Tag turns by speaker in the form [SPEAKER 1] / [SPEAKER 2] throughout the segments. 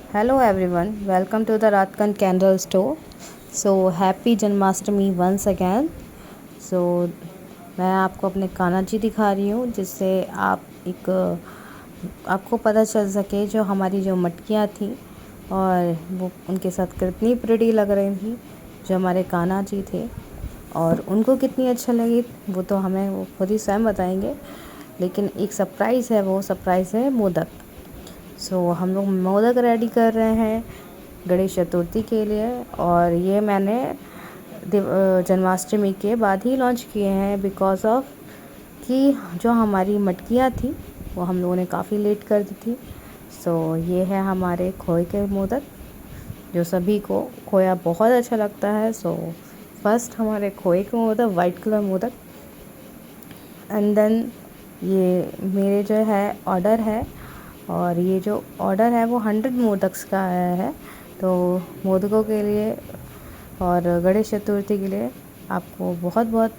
[SPEAKER 1] Hello everyone, welcome to the Ratkan Candle Store. So happy Janmashtami once again. So मैं आपको अपने कान्हा जी दिखा रही हूँ जिससे आपको पता चल सके जो हमारी जो मटकियाँ थी और वो उनके साथ कितनी प्रिटी लग रही थी जो हमारे कान्हा जी थे और उनको कितनी अच्छा लगी वो तो हमें वो खुद ही स्वयं बताएंगे। लेकिन एक सरप्राइज़ है, वो सरप्राइज़ है मोदक। हम लोग मोदक रेडी कर रहे हैं गणेश चतुर्थी के लिए और ये मैंने जन्माष्टमी के बाद ही लॉन्च किए हैं बिकॉज़ ऑफ कि जो हमारी मटकियाँ थी वो हम लोगों ने काफ़ी लेट कर दी थी। ये है हमारे खोए के मोदक जो सभी को खोया बहुत अच्छा लगता है। फर्स्ट हमारे खोए के modak, white colour modak, and then ये मेरे जो है ऑर्डर है और ये जो ऑर्डर है वो 100 मोदक्स का आया है। तो मोदकों के लिए और गणेश चतुर्थी के लिए आपको बहुत बहुत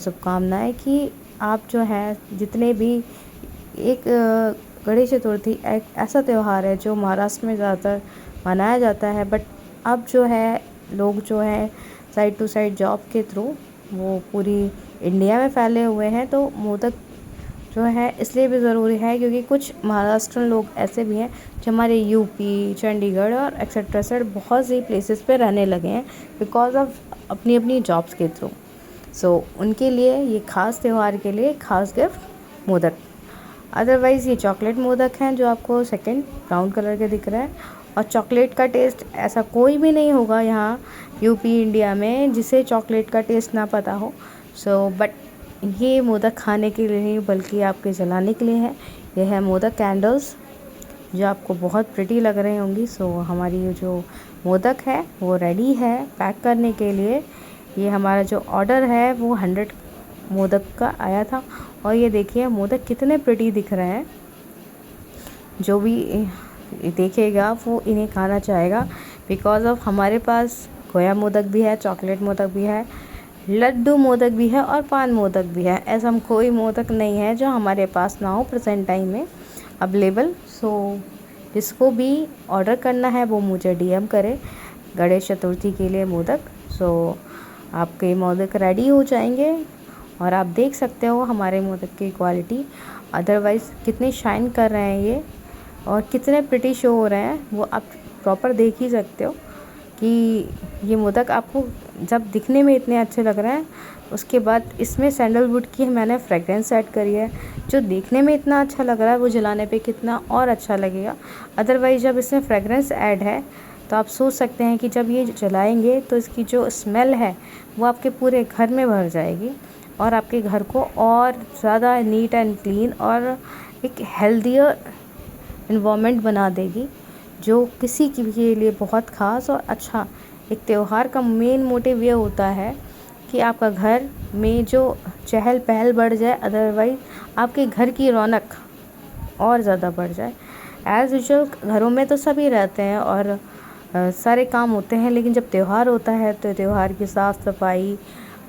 [SPEAKER 1] शुभकामनाएं कि आप जो है जितने भी एक गणेश चतुर्थी एक ऐसा त्यौहार है जो महाराष्ट्र में ज़्यादातर मनाया जाता है, बट अब जो है लोग जो है साइड टू साइड जॉब के थ्रू वो पूरी इंडिया में फैले हुए हैं। तो मोदक जो है इसलिए भी ज़रूरी है क्योंकि कुछ महाराष्ट्रन लोग ऐसे भी हैं जो हमारे यूपी, चंडीगढ़ और एक्सेट्रा साइड बहुत सी प्लेसेस पे रहने लगे हैं बिकॉज ऑफ अपनी अपनी जॉब्स के थ्रू। उनके लिए ये ख़ास त्यौहार के लिए ख़ास गिफ्ट मोदक। अदरवाइज़ ये चॉकलेट मोदक हैं जो आपको सेकंड ब्राउन कलर के दिख रहे हैं और चॉकलेट का टेस्ट ऐसा कोई भी नहीं होगा यहाँ यूपी इंडिया में जिसे चॉकलेट का टेस्ट ना पता हो। बट ये मोदक खाने के लिए नहीं बल्कि आपके जलाने के लिए है। ये है मोदक कैंडल्स जो आपको बहुत प्रिटी लग रही होंगी। हमारी जो मोदक है वो रेडी है पैक करने के लिए। ये हमारा जो ऑर्डर है वो 100 मोदक का आया था और ये देखिए मोदक कितने प्रिटी दिख रहे हैं। जो भी देखेगा वो इन्हें खाना चाहेगा बिकॉज़ ऑफ हमारे पास खोया मोदक भी है, चॉकलेट मोदक भी है, लड्डू मोदक भी है और पान मोदक भी है। ऐसा हम कोई मोदक नहीं है जो हमारे पास ना हो प्रेजेंट टाइम में अवेलेबल। जिसको भी ऑर्डर करना है वो मुझे डीएम करे गणेश चतुर्थी के लिए मोदक। आपके मोदक रेडी हो जाएंगे और आप देख सकते हो हमारे मोदक की क्वालिटी अदरवाइज़ कितने शाइन कर रहे हैं ये और कितने प्रिटी शो हो रहे हैं वो आप प्रॉपर देख ही सकते हो कि ये मोदक आपको जब दिखने में इतने अच्छे लग रहे हैं उसके बाद इसमें सैंडलवुड की मैंने फ्रेगरेंस ऐड करी है जो देखने में इतना अच्छा लग रहा है वो जलाने पे कितना और अच्छा लगेगा। अदरवाइज़ जब इसमें फ्रेगरेंस ऐड है तो आप सोच सकते हैं कि जब ये जलाएंगे तो इसकी जो स्मेल है वो आपके पूरे घर में भर जाएगी और आपके घर को और ज़्यादा नीट एंड क्लीन और एक हेल्दियर इन्वायरमेंट बना देगी जो किसी के लिए बहुत ख़ास और अच्छा। एक त्यौहार का मेन मोटिव ये होता है कि आपका घर में जो चहल पहल बढ़ जाए, अदरवाइज़ आपके घर की रौनक और ज़्यादा बढ़ जाए। एज़ यूजुअल घरों में तो सभी रहते हैं और सारे काम होते हैं, लेकिन जब त्यौहार होता है तो त्यौहार की साफ़ सफाई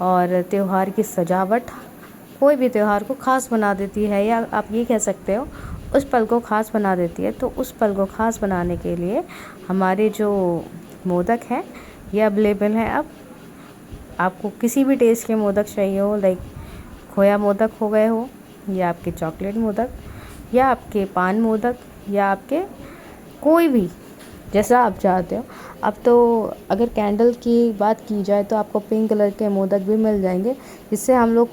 [SPEAKER 1] और त्यौहार की सजावट कोई भी त्यौहार को ख़ास बना देती है, या आप ये कह सकते हो उस पल को ख़ास बना देती है। तो उस पल को ख़ास बनाने के लिए हमारे जो मोदक हैं ये अवेलेबल हैं। अब आपको किसी भी टेस्ट के मोदक चाहिए हो, लाइक खोया मोदक हो गए हो या आपके चॉकलेट मोदक या आपके पान मोदक या आपके कोई भी जैसा आप चाहते हो। अब तो अगर कैंडल की बात की जाए तो आपको पिंक कलर के मोदक भी मिल जाएंगे जिससे हम लोग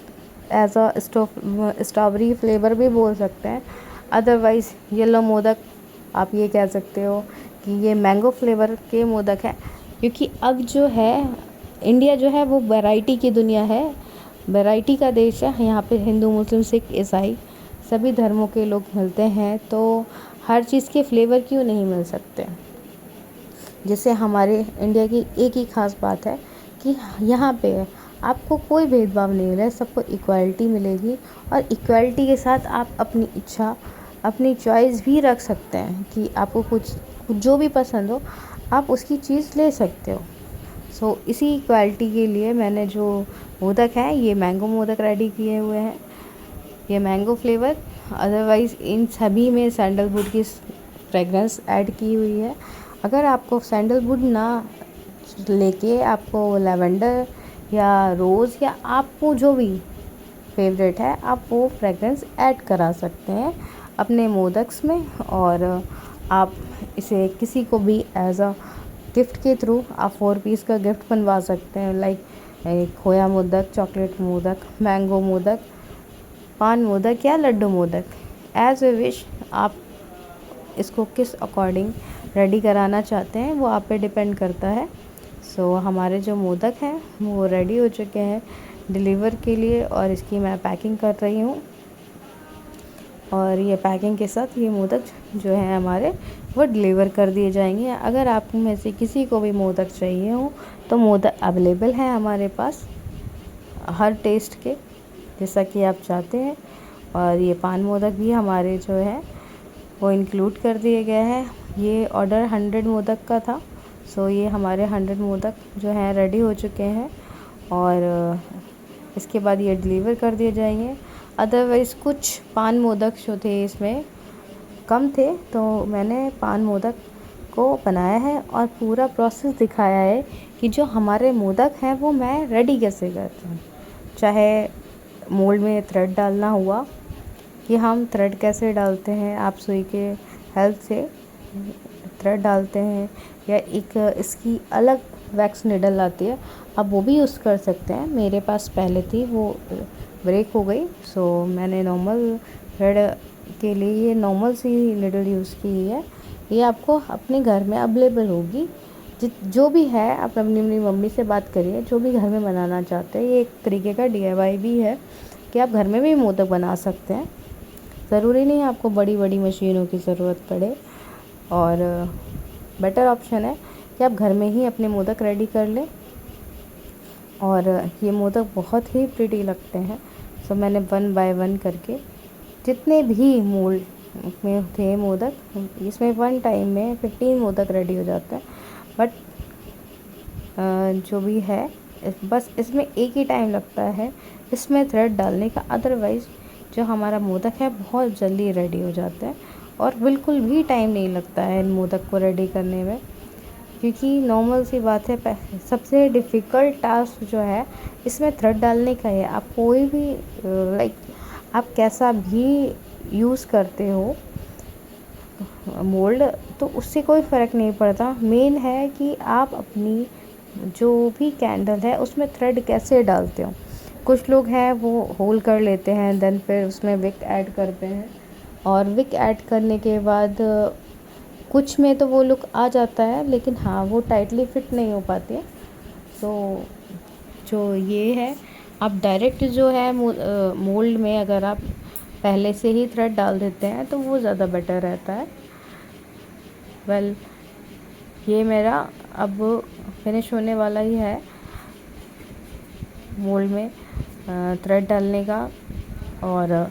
[SPEAKER 1] एज अ स्ट्रॉबेरी फ्लेवर भी बोल सकते हैं। अदरवाइज़ येलो मोदक आप ये कह सकते हो कि ये मैंगो फ्लेवर के मोदक हैं क्योंकि अब जो है इंडिया जो है वो वैरायटी की दुनिया है, वैरायटी का देश है। यहाँ पे हिंदू, मुस्लिम, सिख, ईसाई सभी धर्मों के लोग मिलते हैं, तो हर चीज़ के फ्लेवर क्यों नहीं मिल सकते। जैसे हमारे इंडिया की एक ही ख़ास बात है कि यहाँ पे आपको कोई भेदभाव नहीं मिलेगा, सबको इक्वालिटी मिलेगी और इक्वालिटी के साथ आप अपनी इच्छा, अपनी चॉइस भी रख सकते हैं कि आपको कुछ जो भी पसंद हो आप उसकी चीज़ ले सकते हो। इसी इक्वालिटी के लिए मैंने जो मोदक हैं ये मैंगो मोदक रेडी किए हुए हैं, ये मैंगो फ्लेवर। अदरवाइज़ इन सभी में सैंडलवुड की फ्रेगरेंस ऐड की हुई है। अगर आपको सैंडलवुड ना लेके आपको लेवेंडर या रोज़ या आपको जो भी फेवरेट है आप वो फ्रेगरेंस ऐड करा सकते हैं अपने मोदक्स में। और आप इसे किसी को भी एज अ गिफ्ट के थ्रू आप 4 पीस का गिफ्ट बनवा सकते हैं, लाइक खोया मोदक, चॉकलेट मोदक, मैंगो मोदक, पान मोदक या laddu modak, as a wish. आप इसको किस अकॉर्डिंग रेडी कराना चाहते हैं वो आप पे डिपेंड करता है। सो हमारे जो मोदक हैं वो रेडी हो चुके हैं डिलीवर के लिए और इसकी मैं पैकिंग कर रही हूँ। और ये पैकिंग के साथ ये मोदक जो है हमारे वो डिलीवर कर दिए जाएंगे। अगर आप में से किसी को भी मोदक चाहिए हो तो मोदक अवेलेबल है हमारे पास हर टेस्ट के, जैसा कि आप चाहते हैं। और ये पान मोदक भी हमारे जो है वो इंक्लूड कर दिए गए हैं। ये ऑर्डर 100 मोदक का था, सो ये हमारे 100 मोदक जो हैं रेडी हो चुके हैं और इसके बाद ये डिलीवर कर दिए जाएंगे। अदरवाइज़ कुछ पान मोदक जो थे इसमें कम थे तो मैंने पान मोदक को बनाया है और पूरा प्रोसेस दिखाया है कि जो हमारे मोदक हैं वो मैं रेडी कैसे करती हूँ। चाहे मोल्ड में थ्रेड डालना हुआ कि हम थ्रेड कैसे डालते हैं, आप सुई के हेल्प से थ्रेड डालते हैं या एक इसकी अलग वैक्स निडल आती है आप वो भी यूज़ कर सकते हैं। मेरे पास पहले थी वो ब्रेक हो गई, सो मैंने नॉर्मल थ्रेड के लिए ये नॉर्मल सी निडल यूज़ की है। ये आपको अपने घर में अवेलेबल होगी। जो भी है आप अपनी मम्मी से बात करिए जो भी घर में बनाना चाहते हैं। ये एक तरीके का DIY भी है कि आप घर में भी मोदक बना सकते हैं। ज़रूरी नहीं आपको बड़ी बड़ी मशीनों की ज़रूरत पड़े और बेटर ऑप्शन है कि आप घर में ही अपने मोदक रेडी कर लें। और ये मोदक बहुत ही प्रिटी लगते हैं। सो मैंने 1 बाय 1 करके जितने भी मोल्ड में थे मोदक, इसमें 1 टाइम में 15 मोदक रेडी हो जाते हैं। बट जो भी है बस इसमें एक ही टाइम लगता है इसमें थ्रेड डालने का। अदरवाइज़ जो हमारा मोदक है बहुत जल्दी रेडी हो जाता है और बिल्कुल भी टाइम नहीं लगता है इन मोदक को रेडी करने में। क्योंकि नॉर्मल सी बात है, सबसे डिफ़िकल्ट टास्क जो है इसमें थ्रेड डालने का है। आप कोई भी लाइक आप कैसा भी यूज़ करते हो मोल्ड तो उससे कोई फ़र्क नहीं पड़ता। मेन है कि आप अपनी जो भी कैंडल है उसमें थ्रेड कैसे डालते हो। कुछ लोग हैं वो होल कर लेते हैं देन फिर उसमें विक ऐड करते हैं और विक ऐड करने के बाद कुछ में तो वो लुक आ जाता है लेकिन हाँ वो टाइटली फिट नहीं हो पाती है। तो जो ये है आप डायरेक्ट जो है मोल्ड में अगर आप पहले से ही थ्रेड डाल देते हैं तो वो ज़्यादा बेटर रहता है। वेल ये मेरा अब फिनिश होने वाला ही है मोल्ड में थ्रेड डालने का। और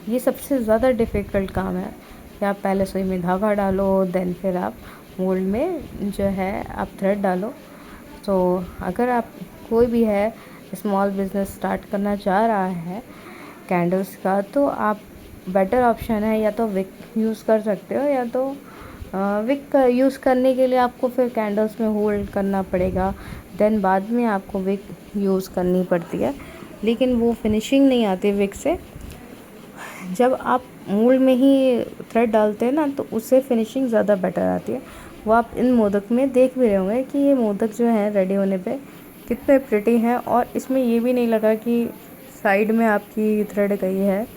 [SPEAKER 1] ये सबसे ज़्यादा डिफ़िकल्ट काम है कि आप पहले सुई में धागा डालो देन फिर आप मोल्ड में जो है आप थ्रेड डालो। तो अगर आप कोई भी है स्मॉल बिज़नेस स्टार्ट करना चाह रहा है कैंडल्स का तो आप बेटर ऑप्शन है या तो विक यूज़ कर सकते हो या तो विक यूज़ करने के लिए आपको फिर कैंडल्स में होल्ड करना पड़ेगा देन बाद में आपको विक यूज़ करनी पड़ती है, लेकिन वो फिनिशिंग नहीं आती विक से। जब आप मोल्ड में ही थ्रेड डालते हैं ना तो उससे फिनिशिंग ज़्यादा बेटर आती है। वो आप इन मोदक में देख भी रहे होंगे कि ये मोदक जो हैं रेडी होने पे कितने प्रिटी हैं और इसमें ये भी नहीं लगा कि साइड में आपकी थ्रेड गई है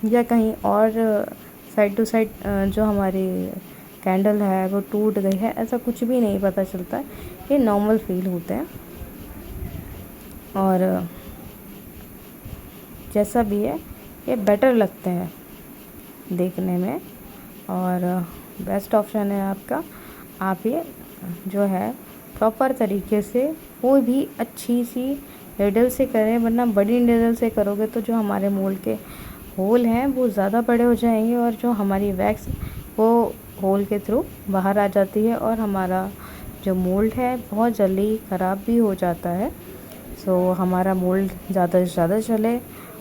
[SPEAKER 1] या कहीं और साइड टू साइड जो हमारी कैंडल है वो टूट गई है, ऐसा कुछ भी नहीं पता चलता। ये नॉर्मल फील होते हैं और जैसा भी है ये बेटर लगते हैं देखने में और बेस्ट ऑप्शन है आपका। आप ये जो है प्रॉपर तरीके से कोई भी अच्छी सी निडल से करें, वरना बड़ी निडल से करोगे तो जो हमारे मोल्ड के होल हैं वो ज़्यादा बड़े हो जाएंगे और जो हमारी वैक्स वो होल के थ्रू बाहर आ जाती है और हमारा जो मोल्ड है बहुत जल्दी ख़राब भी हो जाता है। सो हमारा मोल्ड ज़्यादा से ज़्यादा चले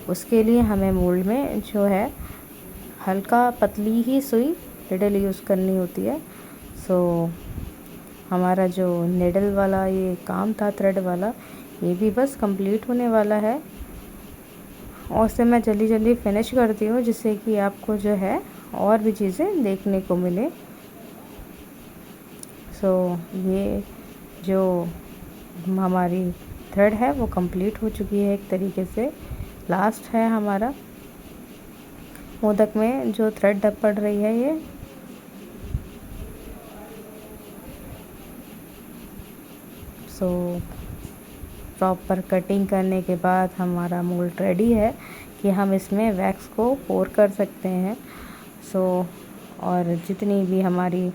[SPEAKER 1] उसके लिए हमें मोल्ड में जो है हल्का पतली ही सुई निडल यूज़ करनी होती है। सो हमारा जो निडल वाला ये काम था थ्रेड वाला, ये भी बस कंप्लीट होने वाला है और उसे मैं जल्दी जल्दी फिनिश करती हूँ जिससे कि आपको जो है और भी चीज़ें देखने को मिले। सो ये जो हमारी थ्रेड है वो कंप्लीट हो चुकी है एक तरीके से। लास्ट है हमारा मोदक में जो थ्रेड पड़ रही है ये। सो प्रॉपर कटिंग करने के बाद हमारा मोल्ड रेडी है कि हम इसमें वैक्स को पोर कर सकते हैं। सो और जितनी भी हमारी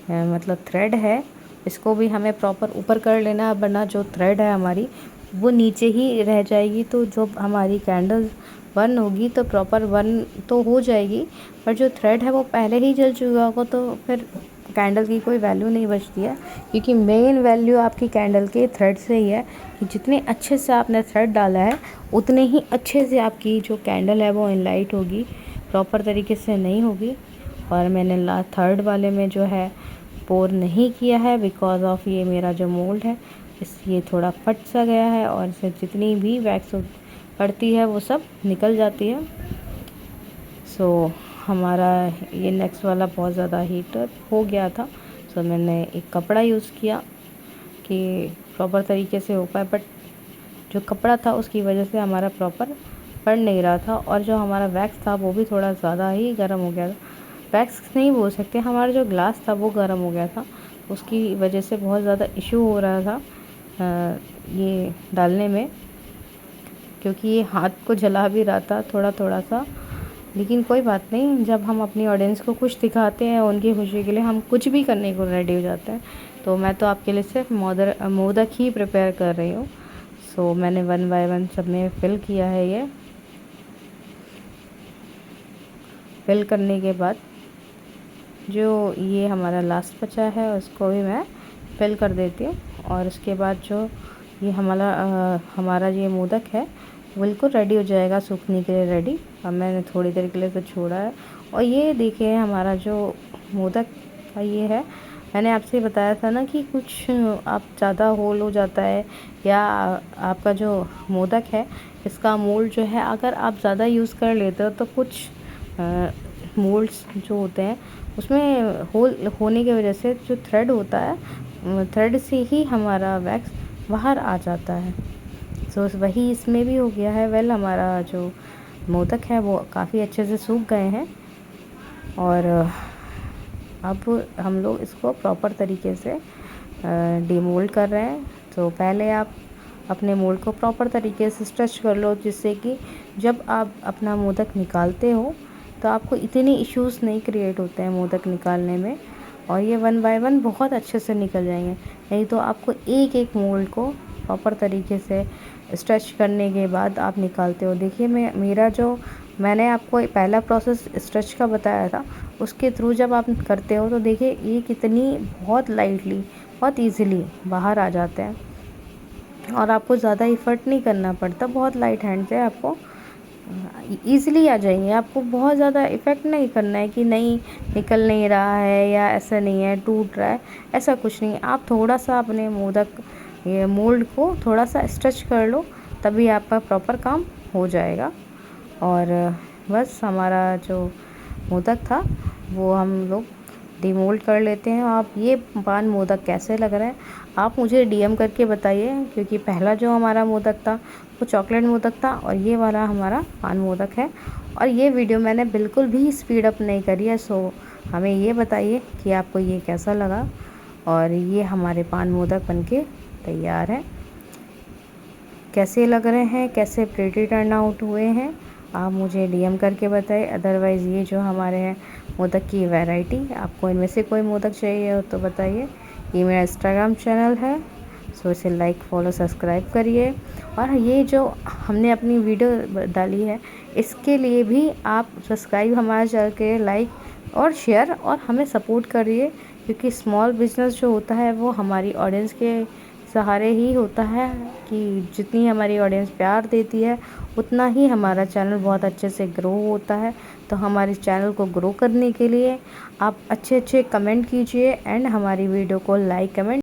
[SPEAKER 1] मतलब थ्रेड है इसको भी हमें प्रॉपर ऊपर कर लेना, वरना जो थ्रेड है हमारी वो नीचे ही रह जाएगी। तो जब हमारी कैंडल बर्न होगी तो प्रॉपर बर्न तो हो जाएगी, पर जो थ्रेड है वो पहले ही जल चुका होगा तो फिर कैंडल की कोई वैल्यू नहीं बचती है। क्योंकि मेन वैल्यू आपकी कैंडल के थ्रेड से ही है कि जितने अच्छे से आपने थ्रेड डाला है उतने ही अच्छे से आपकी जो कैंडल है वो इनलाइट होगी, प्रॉपर तरीके से नहीं होगी। और मैंने थर्ड वाले में जो है पोर नहीं किया है बिकॉज ऑफ ये मेरा जो मोल्ड है ये थोड़ा फट सा गया है और इससे जितनी भी वैक्स पड़ती है वो सब निकल जाती है। सो हमारा ये नेक्स्ट वाला बहुत ज़्यादा हीट हो गया था। सो मैंने एक कपड़ा यूज़ किया कि प्रॉपर तरीके से हो पाए, बट जो कपड़ा था उसकी वजह से हमारा प्रॉपर पड़ नहीं रहा था और जो हमारा वैक्स था वो भी थोड़ा ज़्यादा ही गर्म हो गया था। वैक्स नहीं बोल सकते, हमारा जो ग्लास था वो गर्म हो गया था, उसकी वजह से बहुत ज़्यादा इशू हो रहा था ये डालने में, क्योंकि ये हाथ को जला भी रहा था थोड़ा थोड़ा सा। लेकिन कोई बात नहीं, जब हम अपनी ऑडियंस को कुछ दिखाते हैं उनकी खुशी के लिए हम कुछ भी करने को रेडी हो जाते हैं। तो मैं तो आपके लिए सिर्फ मोदक ही प्रिपेयर कर रही हूँ। सो मैंने 1 बाय 1 सब में फिल किया है। ये फिल करने के बाद जो ये हमारा लास्ट बचा है उसको भी मैं फिल कर देती हूँ। और उसके बाद जो ये हमारा ये मोदक है बिल्कुल रेडी हो जाएगा, सूखने के लिए रेडी। अब मैंने थोड़ी देर के लिए तो छोड़ा है। और ये देखिए हमारा जो मोदक का ये है, मैंने आपसे बताया था ना कि कुछ आप ज़्यादा होल हो जाता है या आपका जो मोदक है इसका मोल्ड जो है अगर आप ज़्यादा यूज़ कर लेते हो तो कुछ मोल्ड्स जो होते हैं उसमें होल होने की वजह से जो थ्रेड होता है थ्रेड से ही हमारा वैक्स बाहर आ जाता है। सो वही इसमें भी हो गया है। वेल हमारा जो मोदक है वो काफ़ी अच्छे से सूख गए हैं और अब हम लोग इसको प्रॉपर तरीके से डीमोल्ड कर रहे हैं। तो पहले आप अपने मोल्ड को प्रॉपर तरीके से स्ट्रेच कर लो जिससे कि जब आप अपना मोदक निकालते हो तो आपको इतने इश्यूज़ नहीं क्रिएट होते हैं मोदक निकालने में, और ये 1 बाय 1 बहुत अच्छे से निकल जाएंगे। नहीं तो आपको एक एक मोल्ड को प्रॉपर तरीके से स्ट्रेच करने के बाद आप निकालते हो। देखिए मैंने आपको पहला प्रोसेस स्ट्रेच का बताया था, उसके थ्रू जब आप करते हो तो देखिए ये कितनी बहुत लाइटली बहुत इजीली बाहर आ जाते हैं और आपको ज़्यादा इफ़र्ट नहीं करना पड़ता, बहुत लाइट हैंड से आपको ईज़िली आ जाएंगे। आपको बहुत ज़्यादा इफ़ेक्ट नहीं करना है कि नहीं निकल नहीं रहा है या ऐसा नहीं है टूट रहा है, ऐसा कुछ नहीं। आप थोड़ा सा अपने मोदक ये मोल्ड को थोड़ा सा स्ट्रेच कर लो तभी आपका प्रॉपर काम हो जाएगा। और बस हमारा जो मोदक था वो हम लोग डीमोल्ड कर लेते हैं। आप ये पान मोदक कैसे लग रहा है आप मुझे डीएम करके बताइए, क्योंकि पहला जो हमारा मोदक था वो चॉकलेट मोदक था और ये वाला हमारा पान मोदक है। और ये वीडियो मैंने बिल्कुल भी स्पीड अप नहीं करी है। सो हमें ये बताइए कि आपको ये कैसा लगा। और ये हमारे पान मोदक बनके तैयार है, कैसे लग रहे हैं, कैसे प्रेटी टर्न आउट हुए हैं आप मुझे डीएम करके बताएं। अदरवाइज़ ये जो हमारे हैं मोदक की वैरायटी, आपको इनमें से कोई मोदक चाहिए हो तो बताइए। ये मेरा इंस्टाग्राम चैनल है, सो इसे लाइक फॉलो सब्सक्राइब करिए। और ये जो हमने अपनी वीडियो डाली है इसके लिए भी आप सब्सक्राइब हमारे चैनल के लाइक और शेयर और हमें सपोर्ट करिए, क्योंकि स्मॉल बिजनेस जो होता है वो हमारी ऑडियंस के सहारे ही होता है कि जितनी हमारी ऑडियंस प्यार देती है उतना ही हमारा चैनल बहुत अच्छे से ग्रो होता है। तो हमारे चैनल को ग्रो करने के लिए आप अच्छे अच्छे कमेंट कीजिए एंड हमारी वीडियो को लाइक कमेंट